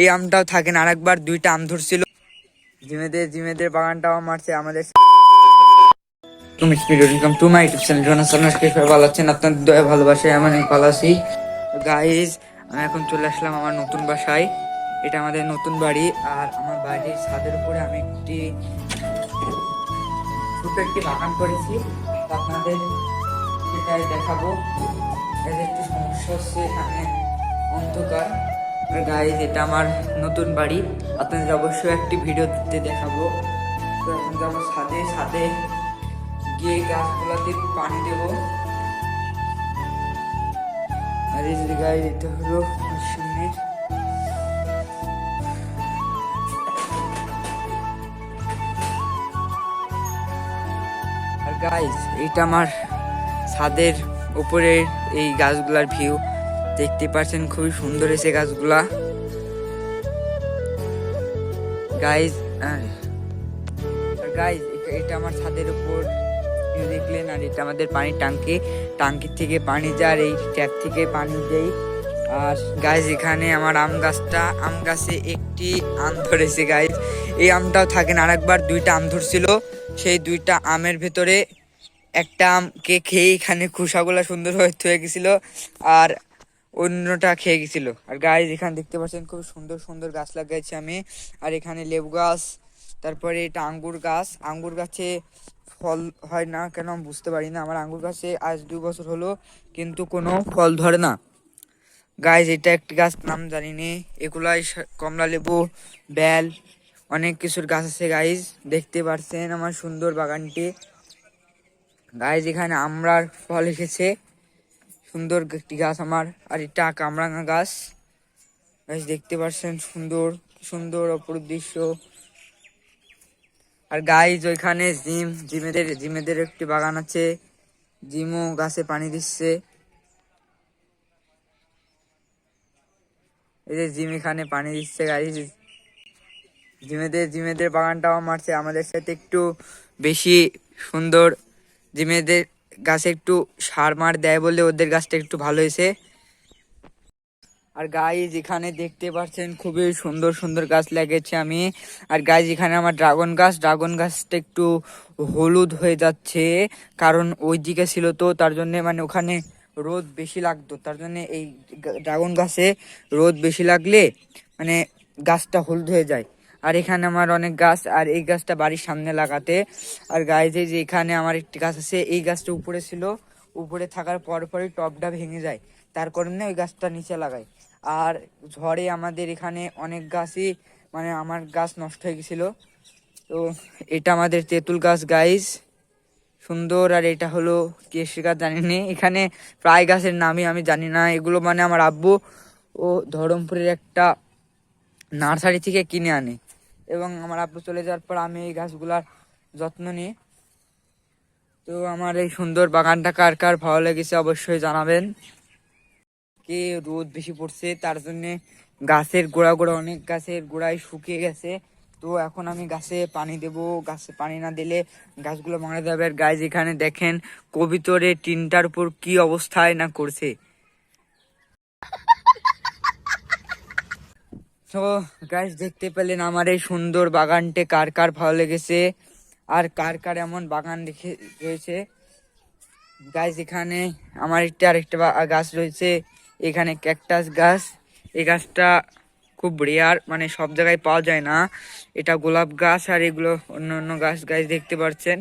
এই আমটাও থাকে না। আরেকবার 2টা আম ধরছিল। জিমেদের বাগানটাও মারছে আমাদের। Welcome to my YouTube channel Jonas আজকে সবাই ভালো আছেন, আপনাদের দয়া ভালোবাসায় আমি অনেক ভালো আছি। গাইজ, আমি এখন চলে আসলাম আমার নতুন বাসায়। এটা আমাদের নতুন বাড়ি। আর আমার বাড়ির ছাদের উপরে আমি ছোট একটি বাগান করেছি। আপনাদের সেটাই দেখাবো। এর একটি সমস্যা হচ্ছে, এখানে অন্ধকার। গাইজ, এটা আমার নতুন বাড়ি, আপনাদের অবশ্যই একটি ভিডিও দিতে দেখাবো। তো এখন যাবো ছাদে গিয়ে গাছগুলাতে পানি দেবো। আর এই যে গাইজ, এটা হলো সামনে। আর গাইজ, এইটা আমার ছাদের উপরে এই গাছগুলার ভিউ দেখতে পাচ্ছেন, খুবই সুন্দর হয়েছে গাছগুলা। গাইজ গাইজ, এটা আমার ছাদের উপর দেখলেন। আর এটা আমাদের পানির টাঙ্কির থেকে পানি যায়, আর এই ট্যাপ থেকে পানি দেই। আর গাইজ, এখানে আমার আম গাছে একটি আম ধরেছে। গাইজ, এই আমটাও থাকে না। আরেকবার 2টা আম ধরছিল। সেই 2টা আমের ভেতরে একটা আমকে খেয়ে এখানে খোসাগুলা সুন্দর হয়ে গেছিল, আর অন্যটা খেয়ে গেছিল। আর গাইজ, এখানে দেখতে পাচ্ছেন খুব সুন্দর সুন্দর গাছ লাগাইছি আমি। আর এখানে লেবু গাছ, তারপরে এটা আঙ্গুর গাছে ফল হয় না কেন আমি বুঝতে পারি না। আমার আঙ্গুর গাছে আজ 2 বছর হলো, কিন্তু কোনো ফল ধরে না। গাইজ, এটা একটি গাছ, নাম জানি নে। এগুলাই কমলা লেবু, বেল, অনেক কিছুর গাছ আছে। গাইজ, দেখতে পাচ্ছেন আমার সুন্দর বাগানটি। গাইজ, এখানে আমড়ার ফল এসেছে, সুন্দর একটি গাছ আমার। আর এটা কামরাঙা গাছ। গাইজ, দেখতে পাচ্ছেন সুন্দর সুন্দর অপরূপ দৃশ্য। আর গাইজ, ওইখানে জিমেদের একটি বাগান আছে। জিমও গাছে পানি দিচ্ছে। এই যে জিম এখানে পানি দিচ্ছে। গাইজ, জিমেদের বাগানটাও মারছে আমাদের সাথে একটু বেশি সুন্দর। জিমেদের গাছে একটু সার মার দেয় বলে ওদের গাছটা একটু ভালো হয়েছে। আর গাইজ, এখানে দেখতে পাচ্ছেন খুবই সুন্দর সুন্দর গাছ লাগিয়েছি আমি। আর গাইজ, এখানে আমার ড্রাগন গাছটা একটু হলুদ হয়ে যাচ্ছে, কারণ ওই দিকে ছিল তো, তার জন্য মানে ওখানে রোদ বেশি লাগতো, তার জন্য এই ড্রাগন গাছে রোদ বেশি লাগলে মানে গাছটা হলুদ হয়ে যায়। আর এখানে আমার অনেক গাছ, আর এই গাছটা বাড়ির সামনে লাগাতে। আর গাইজ, এই যে এখানে আমার একটি গাছ আছে, এই গাছটা উপরে ছিল, উপরে থাকার পরই টপটা ভেঙে যায়, তার কারণে ওই গাছটা নিচে লাগাই। আর ঝড়ে আমাদের এখানে অনেক গাছই মানে আমার গাছ নষ্ট হয়ে গেছিল। তো এটা আমাদের তেঁতুল গাছ। গাইজ, সুন্দর। আর এটা হলো কেশরি গাছ, জানি না। এখানে প্রায় গাছের নামই আমি জানি না। এগুলো মানে আমার আব্বু ও ধরমপুরের একটা নার্সারি থেকে কিনে আনে, এবং আমার আব্বু চলে যাওয়ার পর আমি এই গাছগুলার যত্ন নিই। তো আমার এই সুন্দর বাগানটা কার কার ভালো লেগেছে অবশ্যই জানাবেন। কে রোদ বেশি পড়ছে, তার জন্যে গাছের গোড়া অনেক গাছের গোড়ায় শুকিয়ে গেছে। তো এখন আমি গাছে পানি দেবো, গাছে পানি না দিলে গাছগুলো মারা যাবে। আর গাছ, এখানে দেখেন কবিতরে টিনটার উপর কি অবস্থায় না করছে। তো গাছ, দেখতে পেলেন আমার এই সুন্দর বাগানটি কার কার ভালো লেগেছে, আর কার কার এমন বাগান রেখে রয়েছে। গাছ, এখানে আমার আরেকটা গাছ রয়েছে, এখানে ক্যাকটাস গাছ। এই গাছটা খুব রেয়ার, মানে সব জায়গায় পাওয়া যায় না। এটা গোলাপ গাছ, আর এগুলো অন্য অন্য গাছ। গাছ, দেখতে পাচ্ছেন।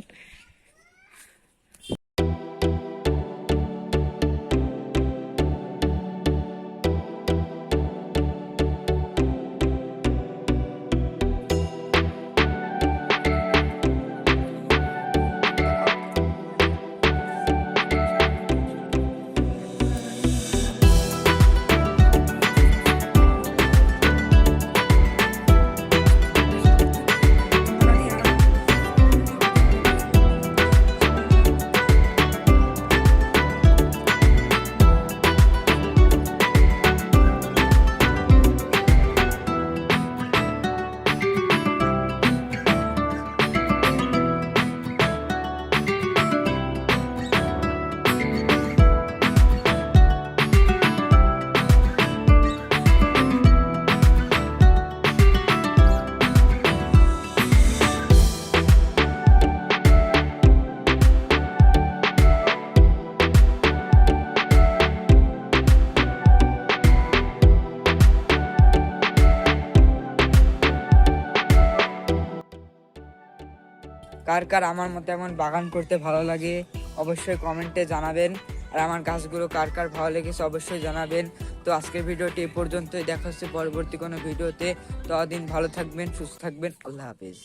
কার কার আমার মতো এমন বাগান করতে ভালো লাগে অবশ্যই কমেন্টে জানাবেন। আর আমার গাছগুলো কার কার ভালো লেগেছে অবশ্যই জানাবেন। তো আজকের ভিডিওটি এ পর্যন্তই, দেখা হচ্ছে পরবর্তী কোনো ভিডিওতে। ততদিন ভালো থাকবেন, সুস্থ থাকবেন, আল্লাহ হাফেজ।